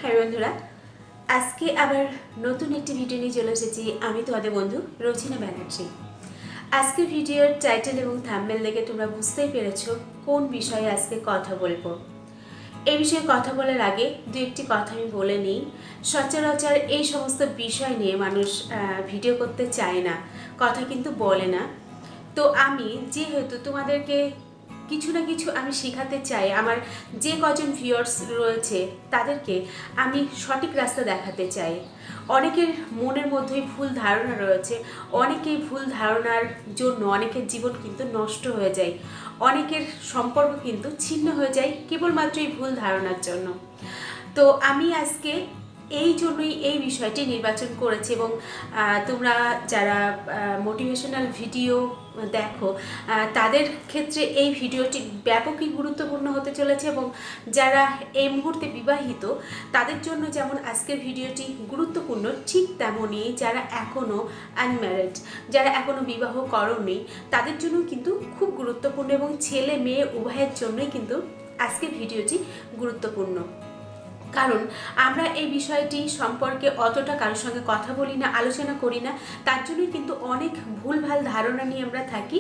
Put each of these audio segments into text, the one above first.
High বন্ধুরা, আজকে আবার নতুন একটি ভিডিও নিয়ে চলে এসেছি। আমি তোমাদের বন্ধু রোজিনা ব্যানার্জি। আজকের ভিডিওর টাইটেল এবং থাম্বনেল দেখে তোমরা বুঝতেই পেরেছো কোন বিষয়ে আজকে কথা বলবো। এই বিষয়ে কথা বলার আগে দু একটি কথা আমি বলে নিই। সচরাচর এই সমস্ত বিষয় নিয়ে মানুষ ভিডিও করতে চায় না, কথা কিন্তু বলে না। তো আমি যেহেতু তোমাদেরকে কিছু না কিছু আমি শেখাতে চাই, আমার যে কজন ভিউয়ার্স রয়েছে তাদেরকে আমি সঠিক রাস্তা দেখাতে চাই। অনেকের মনের মধ্যেই ভুল ধারণা রয়েছে, অনেকেই ভুল ধারণার জন্য অনেকের জীবন কিন্তু নষ্ট হয়ে যায়, অনেকের সম্পর্ক কিন্তু ছিন্ন হয়ে যায় কেবলমাত্র এই ভুল ধারণার জন্য। তো আমি আজকে এই জন্যই এই বিষয়টি নির্বাচন করেছি এবং তোমরা যারা মোটিভেশনাল ভিডিও দেখো তাদের ক্ষেত্রে এই ভিডিওটি ব্যাপকই গুরুত্বপূর্ণ হতে চলেছে এবং যারা এই মুহূর্তে বিবাহিত তাদের জন্য যেমন আজকের ভিডিওটি গুরুত্বপূর্ণ, ঠিক তেমনই যারা এখনও আনম্যারিড, যারা এখনও বিবাহ করোনি তাদের জন্য কিন্তু খুব গুরুত্বপূর্ণ এবং ছেলে মেয়ে উভয়ের জন্যই কিন্তু আজকের ভিডিওটি গুরুত্বপূর্ণ। কারণ আমরা এই বিষয়টি সম্পর্কে অতটা কারোর সঙ্গে কথা বলি না, আলোচনা করি না, তার জন্যই কিন্তু অনেক ভুলভাল ধারণা নিয়ে আমরা থাকি,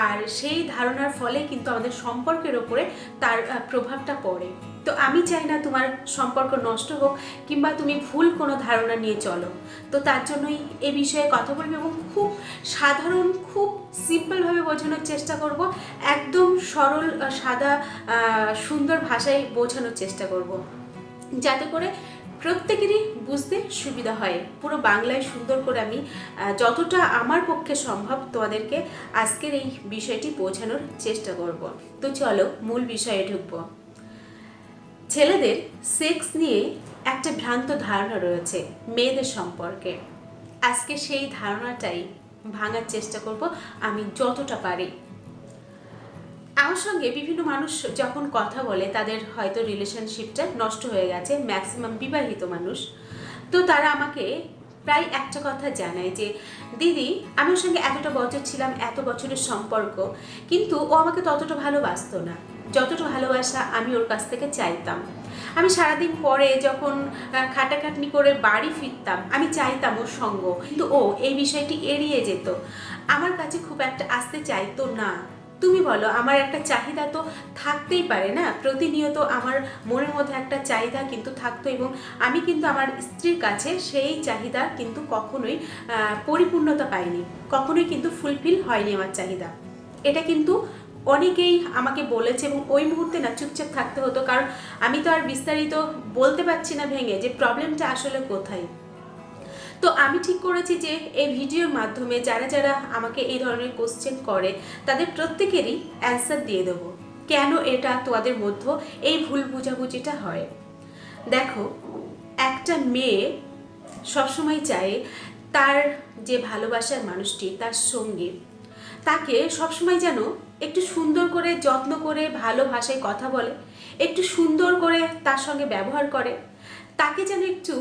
আর সেই ধারণার ফলে কিন্তু আমাদের সম্পর্কের ওপরে তার প্রভাবটা পড়ে। তো আমি চাই না তোমার সম্পর্ক নষ্ট হোক কিংবা তুমি ভুল কোনো ধারণা নিয়ে চলো। তো তার জন্যই এ বিষয়ে কথা বলবো এবং খুব সাধারণ, খুব সিম্পলভাবে বোঝানোর চেষ্টা করব, একদম সরল সাদা সুন্দর ভাষায় বোঝানোর চেষ্টা করব, যাতে করে প্রত্যেকেরই বুঝতে সুবিধা হয়। পুরো বাংলায় সুন্দর করে আমি যতটা আমার পক্ষে সম্ভব তোমাদেরকে আজকের এই বিষয়টি বোঝানোর চেষ্টা করব। তো চলো মূল বিষয়ে ঢুকবো। ছেলেদের সেক্স নিয়ে একটা ভ্রান্ত ধারণা রয়েছে মেয়েদের সম্পর্কে। আজকে সেই ধারণাটাই ভাঙার চেষ্টা করব আমি যতটা পারি। আমার সঙ্গে বিভিন্ন মানুষ যখন কথা বলে তাদের হয়তো রিলেশনশিপটা নষ্ট হয়ে গেছে, ম্যাক্সিমাম বিবাহিত মানুষ, তো তারা আমাকে প্রায় একটা কথা জানায় যে দিদি, আমি ওর সঙ্গে এতটা বছর ছিলাম, এত বছরের সম্পর্ক, কিন্তু ও আমাকে ততটা ভালোবাসতো না যতটা ভালোবাসা আমি ওর কাছ থেকে চাইতাম। আমি সারাদিন পরে যখন খাটাখাটনি করে বাড়ি ফিরতাম আমি চাইতাম ওর সঙ্গ, কিন্তু ও এই বিষয়টি এড়িয়ে যেত, আমার কাছে খুব একটা আসতে চাইতো না। তুমি বলো, আমার একটা চাহিদা তো থাকতেই পারে না, প্রতিনিয়ত আমার মনের মধ্যে একটা চাহিদা কিন্তু থাকতো এবং আমি কিন্তু আমার স্ত্রীর কাছে সেই চাহিদা কিন্তু কখনোই পরিপূর্ণতা পাইনি, কখনোই কিন্তু ফুলফিল হয়নি আমার চাহিদা। এটা কিন্তু অনেকেই আমাকে বলেছে এবং ওই মুহূর্তে না চুপচাপ থাকতে হতো, কারণ আমি তো আর বিস্তারিত বলতে পারছি না ভেঙে যে প্রবলেমটা আসলে কোথায়। তো আমি ঠিক করেছি যে এই ভিডিওর মাধ্যমে যারা যারা আমাকে এই ধরনের কোশ্চেন করে তাদের প্রত্যেকেরই অ্যান্সার দিয়ে দেবো কেন এটা তোমাদের মধ্যে এই ভুল বুঝাবুঝিটা হয়। দেখো, একটা মেয়ে সবসময় চায় তার যে ভালোবাসার মানুষটি, তার সঙ্গী, তাকে সবসময় যেন একটু সুন্দর করে যত্ন করে ভালো ভাষায় কথা বলে, একটু সুন্দর করে তার সঙ্গে ব্যবহার করে, তাকে যেন একটু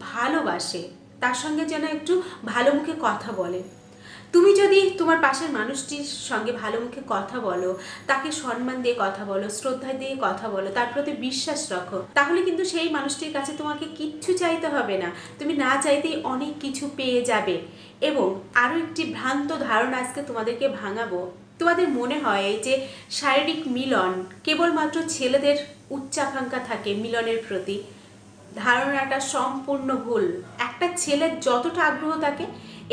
ভালোবাসে, তার সঙ্গে যেন একটু ভালো মুখে কথা বলে। তুমি যদি তোমার পাশের মানুষটির সঙ্গে ভালো মুখে কথা বলো, তাকে সম্মান দিয়ে কথা বলো, শ্রদ্ধা দিয়ে কথা বলো, তার প্রতি বিশ্বাস রাখো, তাহলে কিন্তু সেই মানুষটির কাছে তোমাকে কিচ্ছু চাইতে হবে না, তুমি না চাইতেই অনেক কিছু পেয়ে যাবে। এবং আরও একটি ভ্রান্ত ধারণা আজকে তোমাদেরকে ভাঙাবো। তোমাদের মনে হয় যে শারীরিক মিলন কেবলমাত্র ছেলেদের উচ্চাকাঙ্ক্ষা থাকে মিলনের প্রতি, ধারণাটা সম্পূর্ণ ভুল। একটা ছেলের যতটা আগ্রহ থাকে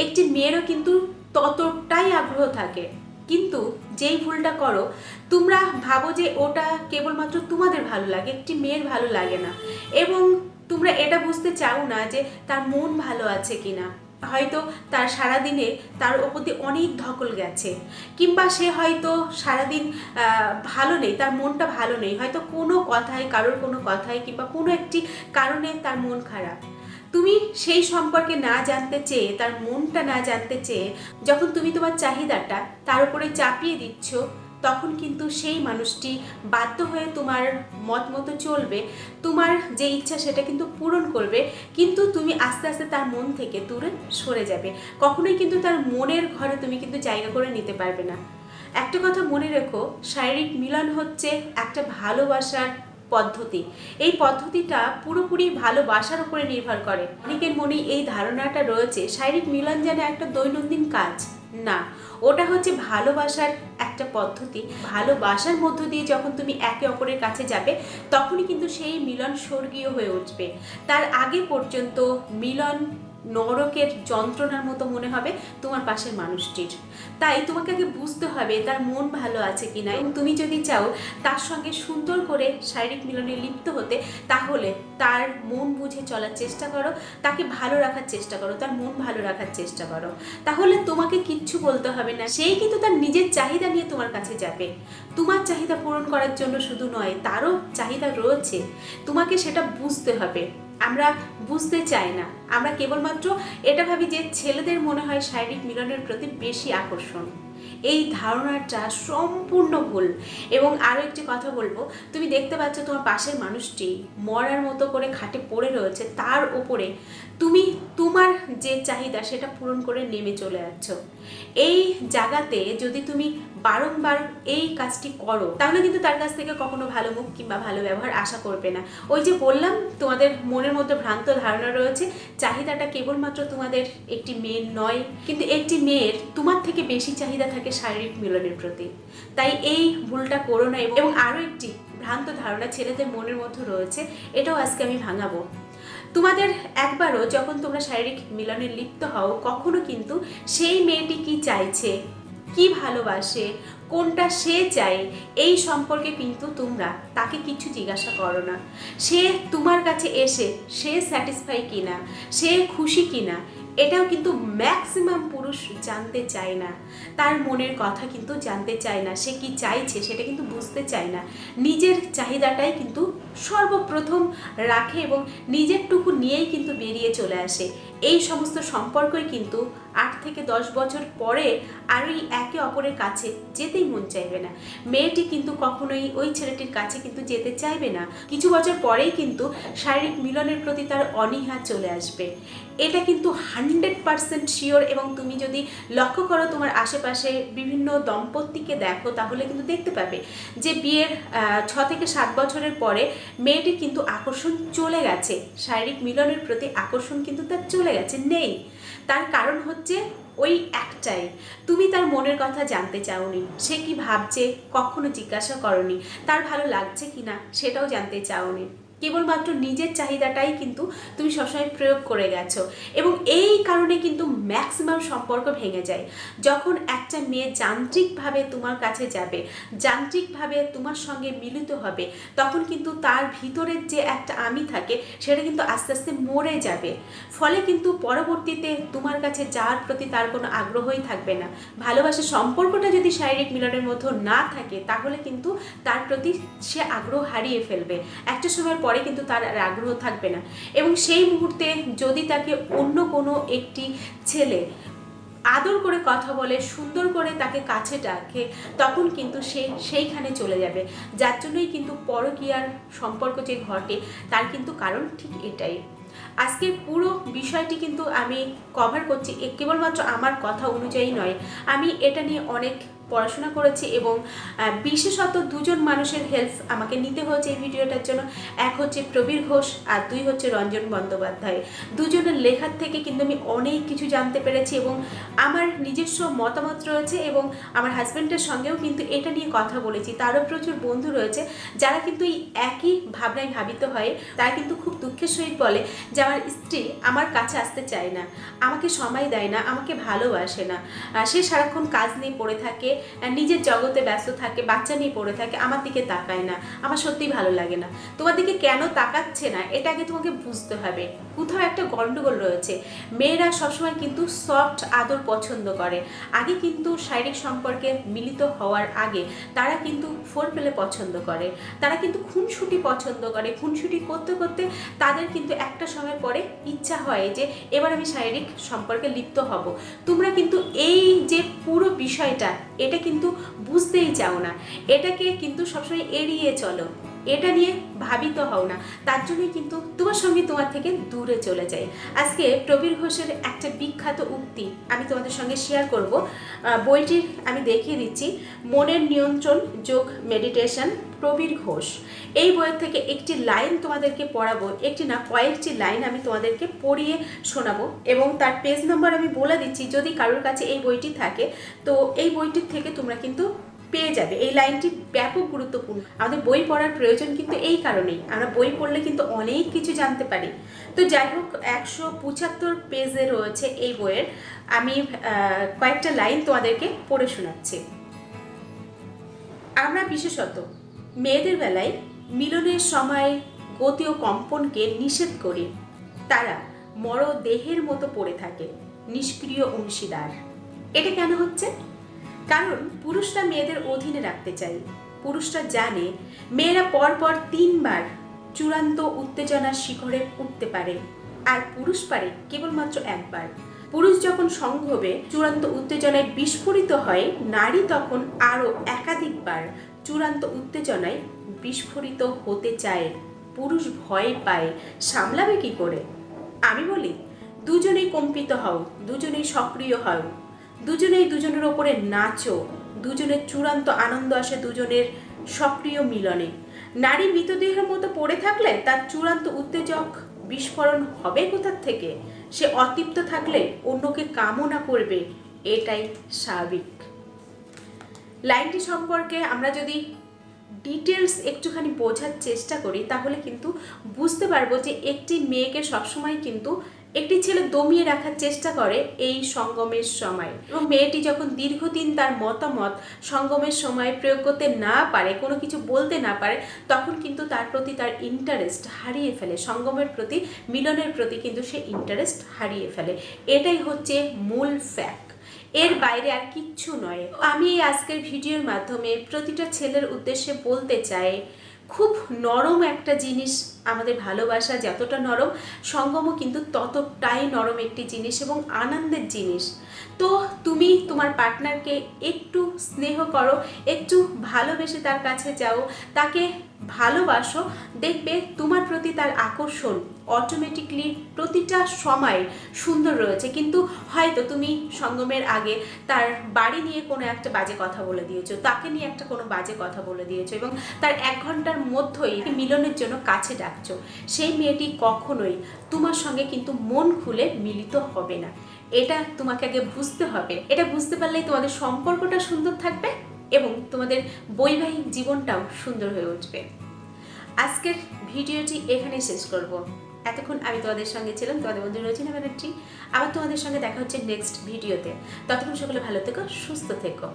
একটি মেয়েরও কিন্তু ততটাই আগ্রহ থাকে, কিন্তু যেই ভুলটা করো তোমরা ভাবো যে ওটা কেবলমাত্র তোমাদের ভালো লাগে, একটি মেয়ের ভালো লাগে না, এবং তোমরা এটা বুঝতে চাও না যে তার মন ভালো আছে কিনা। হয়তো তার সারাদিনে তার ওপর দিয়ে অনেক ধকল গেছে, কিংবা সে হয়তো সারাদিন ভালো নেই, তার মনটা ভালো নেই, হয়তো কোনো কথায়, কারোর কোনো কথায় কিংবা কোনো একটি কারণে তার মন খারাপ। তুমি সেই সম্পর্কে না জানতে চেয়ে, তার মনটা না জানতে চেয়ে যখন তুমি তোমার চাহিদাটা তার উপরে চাপিয়ে দিচ্ছ, তখন কিন্তু সেই মানুষটি বাধ্য হয়ে তোমার মত মতো চলবে, তোমার যে ইচ্ছা সেটা কিন্তু পূরণ করবে, কিন্তু তুমি আস্তে আস্তে তার মন থেকে দূরে সরে যাবে। কখনোই কিন্তু তার মনের ঘরে তুমি কিন্তু জায়গা করে নিতে পারবে না। একটা কথা মনে রেখো, শারীরিক মিলন হচ্ছে একটা ভালোবাসার পদ্ধতি। এই পদ্ধতিটা পুরোপুরি ভালোবাসার উপরে নির্ভর করে। অনেকের মনে এই ধারণাটা রয়েছে শারীরিক মিলন যেন একটা দৈনন্দিন কাজ। না, ওটা হচ্ছে ভালোবাসার একটা পদ্ধতি। ভালোবাসার মধ্য দিয়ে যখন তুমি একে অপরের কাছে যাবে তখনই কিন্তু সেই মিলন স্বর্গীয় হয়ে উঠবে। তার আগে পর্যন্ত মিলন নরকের যন্ত্রণার মতো মনে হবে তোমার পাশের মানুষটির। তাই তোমাকে আগে বুঝতে হবে তার মন ভালো আছে কিনা, এবং তুমি যদি চাও তার সঙ্গে সুন্দর করে শারীরিক মিলনে লিপ্ত হতে, তাহলে তার মন বুঝে চলার চেষ্টা করো, তাকে ভালো রাখার চেষ্টা করো, তার মন ভালো রাখার চেষ্টা করো। তাহলে তোমাকে কিচ্ছু বলতে হবে না, সেই কিন্তু তার নিজের চাহিদা নিয়ে তোমার কাছে যাবে। তোমার চাহিদা পূরণ করার জন্য শুধু নয়, তারও চাহিদা রয়েছে, তোমাকে সেটা বুঝতে হবে। আমরা বুঝতে চাই না, আমরা কেবলমাত্র এটা ভাবি যে ছেলেদের মনে হয় শারীরিক মিলনের প্রতি বেশি আকর্ষণ। এই ধারণাটা সম্পূর্ণ ভুল। এবং আরও একটি কথা বলবো, তুমি দেখতে পাচ্ছ তোমার পাশের মানুষটি মরার মতো করে খাটে পড়ে রয়েছে, তার ওপরে তুমি তোমার যে চাহিদা সেটা পূরণ করে নেমে চলে যাচ্ছ। এই জায়গাতে যদি তুমি বারংবার এই কাজটি করো তাহলে কিন্তু তার কাছ থেকে কখনো ভালো মুখ কিংবা ভালো ব্যবহার আশা করবে না। ওই যে বললাম, তোমাদের মনের মধ্যে ভ্রান্ত ধারণা রয়েছে চাহিদাটা কেবলমাত্র তোমাদের একটি মেয়ের নয়, কিন্তু একটি মেয়ের তোমার থেকে বেশি চাহিদা থাকে শারীরিক মিলনের প্রতি। তাই এই ভুলটা করো না। এবং আরও একটি ভ্রান্ত ধারণা ছেলেদের মনের মধ্যে রয়েছে, এটাও আজকে আমি ভাঙাবো। তোমাদের একবারও যখন তোমরা শারীরিক মিলনে লিপ্ত হও, কখনো কিন্তু সেই মেয়েটি কি চাইছে, কি ভালোবাসে, কোনটা সে চায়, এই সম্পর্কে কিন্তু তোমরা তাকে কিছু জিজ্ঞাসা করো না। সে তোমার কাছে এসে সে স্যাটিসফাই কিনা, সে খুশি কিনা, এটাও কিন্তু ম্যাক্সিমাম পুরুষ জানতে চায় না। তার মনের কথা কিন্তু জানতে চায় না, সে কি চাইছে সেটা কিন্তু বুঝতে চায় না। নিজের চাহিদাটাই কিন্তু সর্বপ্রথম রাখে এবং নিজেরটুকু নিয়েই কিন্তু বেরিয়ে চলে আসে। এই সমস্ত সম্পর্কই কিন্তু 8 থেকে 10 বছর পরে আর ওই একে অপরের কাছে যেতেই মন চাইবে না। মেয়েটি কিন্তু কখনোই ওই ছেলেটির কাছে কিন্তু যেতে চাইবে না। কিছু বছর পরেই কিন্তু শারীরিক মিলনের প্রতি তার অনীহা চলে আসবে। এটা কিন্তু 100% শিওর। এবং তুমি যদি লক্ষ্য করো তোমার আশেপাশে বিভিন্ন দম্পতিকে দেখো, তাহলে কিন্তু দেখতে পাবে যে বিয়ের 6 থেকে 7 বছরের পরে মেয়েটির কিন্তু আকর্ষণ চলে গেছে, শারীরিক মিলনের প্রতি আকর্ষণ কিন্তু তার চলে গেছে, নেই। তার কারণ হচ্ছে ওই একটাই, তুমি তার মনের কথা জানতে চাওনি, সে কি ভাবছে কখনো জিজ্ঞাসা করনি, তার ভালো লাগছে কিনা সেটাও জানতে চাওনি। কেবলমাত্র নিজের চাহিদাটাই কিন্তু তুমি সবসময় প্রয়োগ করে গেছো। এবং এই কারণে কিন্তু ম্যাক্সিমাম সম্পর্ক ভেঙে যায়। যখন একটা মেয়ে যান্ত্রিকভাবে তোমার কাছে যাবে, যান্ত্রিকভাবে তোমার সঙ্গে মিলিত হবে, তখন কিন্তু তার ভিতরের যে একটা আমি থাকে সেটা কিন্তু আস্তে আস্তে মরে যাবে। ফলে কিন্তু পরবর্তীতে তোমার কাছে যাওয়ার প্রতি তার কোনো আগ্রহই থাকবে না। ভালোবাসার সম্পর্কটা যদি শারীরিক মিলনের মধ্যে না থাকে, তাহলে কিন্তু তার প্রতি সে আগ্রহ হারিয়ে ফেলবে। একটা সময়ের পরে কিন্তু তার আর আগ্রহ থাকবে না। এবং সেই মুহূর্তে যদি তাকে অন্য কোনো একটি ছেলে আদর করে কথা বলে, সুন্দর করে তাকে কাছে ডাকে, তখন কিন্তু সে সেইখানে চলে যাবে। যার জন্যই কিন্তু পরকীয়ার সম্পর্ক যে ঘটে তার কিন্তু কারণ ঠিক এটাই। আজকের পুরো বিষয়টি কিন্তু আমি কভার করছি কেবলমাত্র আমার কথা অনুযায়ী নয়, আমি এটা নিয়ে অনেক পড়াশোনা করেছি এবং বিশেষত দুজন মানুষের হেল্প আমাকে নিতে হয়েছে এই ভিডিওটার জন্য। এক হচ্ছে প্রবীর ঘোষ আর 2 হচ্ছে রঞ্জন বন্দ্যোপাধ্যায়। দুজনের লেখার থেকে কিন্তু আমি অনেক কিছু জানতে পেরেছি এবং আমার নিজস্ব মতামত রয়েছে। এবং আমার হাজব্যান্ডের সঙ্গেও কিন্তু এটা নিয়ে কথা বলেছি। তারও প্রচুর বন্ধু রয়েছে যারা কিন্তু এই একই ভাবনায় ভাবিত হয়। তারা কিন্তু খুব দুঃখের সহিত বলে যে আমার স্ত্রী আমার কাছে আসতে চায় না, আমাকে সময় দেয় না, আমাকে ভালোবাসে না, সে সারাক্ষণ কাজ নিয়ে পড়ে থাকে, নিজের জগতে ব্যস্ত থাকে, বাচ্চা নিয়ে পড়ে থাকে, আমার দিকে তাকায় না, আমার সত্যিই ভালো লাগে না। তোমার দিকে কেন তাকাচ্ছে না এটা আগে তোমাকে বুঝতে হবে। কোথাও একটা গন্ডগোল রয়েছে। মেয়েরা সবসময় কিন্তু সফট আদর পছন্দ করে। আগে কিন্তু শারীরিক সম্পর্কে মিলিত হওয়ার আগে তারা কিন্তু ফোর পেলে পছন্দ করে, তারা কিন্তু খুনসুটি পছন্দ করে। খুনসুটি করতে করতে তাদের কিন্তু একটা সময় পরে ইচ্ছা হয় যে এবার আমি শারীরিক সম্পর্কে লিপ্ত হব। তোমরা কিন্তু এই যে পুরো বিষয়টা এটা কিন্তু বুঝতেই চাও না, এটাকে কিন্তু সবসময় এড়িয়ে চলো। এটা নিয়ে ভাবিত হও না, তার জন্যই কিন্তু তোমার থেকে দূরে চলে যায়। আজকে প্রবীর ঘোষের একটা বিখ্যাত উক্তি আমি তোমাদের সঙ্গে শেয়ার করব। বইটির আমি দেখিয়ে দিচ্ছি, মনের নিয়ন্ত্রণ যোগ মেডিটেশন, প্রবীর ঘোষ। এই বইয়ের থেকে একটি লাইন তোমাদেরকে পড়াবো, একটি না কয়েকটি লাইন আমি তোমাদেরকে পড়িয়ে শোনাবো এবং তার পেজ নম্বর আমি বলে দিচ্ছি। যদি কারোর কাছে এই বইটি থাকে তো এই বইটির থেকে তোমরা কিন্তু পেয়ে যাবে। এই লাইনটি ব্যাপক গুরুত্বপূর্ণ। আমাদের বই পড়ার প্রয়োজন কিন্তু এই কারণেই, আমরা বই পড়লে কিন্তু অনেক কিছু জানতে পারি। তো যাই হোক, 175 পেজে রয়েছে এই বইয়ের। আমি কয়েকটা লাইন তোমাদেরকে পড়ে শোনাচ্ছি। আমরা বিশেষত মেয়েদের বেলায় মিলনের সময় গতি ও কম্পনকে নিষেধ করি। তারা মরদেহের মতো পড়ে থাকে, নিষ্ক্রিয় অংশীদার। এটা কেন হচ্ছে? কারণ পুরুষরা মেয়েদের অধীনে রাখতে চায়। পুরুষরা জানে মেয়েরা পরপর 3 বার চূড়ান্ত উত্তেজনার শিখরে উঠতে পারে, আর পুরুষ পারে কেবলমাত্র 1 বার। পুরুষ যখন সংঘবে চূড়ান্ত উত্তেজনায় বিস্ফোরিত হয়, নারী তখন আরও একাধিকবার চূড়ান্ত উত্তেজনায় বিস্ফোরিত হতে চায়। পুরুষ ভয় পায়, সামলাবে কি করে? আমি বলি, দুজনেই কম্পিত হও, দুজনেই সক্রিয় হও, দুজনেই দুজনের ওপরে নাচো। দুজনের চূড়ান্ত আনন্দ আসে দুজনের সক্রিয় মিলনে। নারী মৃতদেহের মতো পড়ে থাকলে তার চূড়ান্ত উত্তেজক বিস্ফোরণ হবে কোথার থেকে? সে অতৃপ্ত থাকলে অন্যকে কামনা করবে, এটাই স্বাভাবিক। লাইনটি সম্পর্কে আমরা যদি ডিটেলস একটুখানি বোঝার চেষ্টা করি তাহলে কিন্তু বুঝতে পারবো যে একটি মেয়েকে সবসময় কিন্তু একটি ছেলে দমিয়ে রাখার চেষ্টা করে এই সঙ্গমের সময়, এবং মেয়েটি যখন দীর্ঘদিন তার মতামত সঙ্গমের সময় প্রয়োগ করতে না পারে, কোনো কিছু বলতে না পারে, তখন কিন্তু তার প্রতি তার ইন্টারেস্ট হারিয়ে ফেলে। সঙ্গমের প্রতি, মিলনের প্রতি কিন্তু সে ইন্টারেস্ট হারিয়ে ফেলে। এটাই হচ্ছে মূল ফ্যাক্ট, এর বাইরে আর কিচ্ছু নয়। আমি এই আজকের ভিডিওর মাধ্যমে প্রতিটা ছেলের উদ্দেশ্যে বলতে চাই, খুব নরম একটা জিনিস আমাদের ভালোবাসা। যতটা নরম, সঙ্গমও কিন্তু ততটাই নরম একটি জিনিস এবং আনন্দের জিনিস। তো তুমি তোমার পার্টনারকে একটু স্নেহ করো, একটু ভালোবেসে তার কাছে যাও, তাকে ভালোবাসো, দেখবে তোমার প্রতি তার আকর্ষণ অটোমেটিকলি প্রতিটা সময় সুন্দর রয়েছে। কিন্তু হয়তো তুমি সঙ্গমের আগে তার বাড়ি নিয়ে কোনো একটা বাজে কথা বলে দিয়েছো, তাকে নিয়ে একটা কোনো বাজে কথা বলে দিয়েছো এবং তার 1 ঘন্টার মধ্যেই মিলনের জন্য কাছে ডাকছো। সেই মেয়েটি কখনোই তোমার সঙ্গে কিন্তু মন খুলে মিলিত হবে না। এটা তোমাকে আগে বুঝতে হবে। এটা বুঝতে পারলেই তোমাদের সম্পর্কটা সুন্দর থাকবে এবং তোমাদের বৈবাহিক জীবনটাও সুন্দর হয়ে উঠবে। আজকের ভিডিওটি এখানে শেষ করব। এতক্ষণ আমি তোমাদের সঙ্গে ছিলাম, তোমাদের বন্ধু রচনা ব্যানার্জি। আবার তোমাদের সঙ্গে দেখা হচ্ছে নেক্সট ভিডিওতে। ততক্ষণ সকলে ভালো থেকো, সুস্থ থেকো।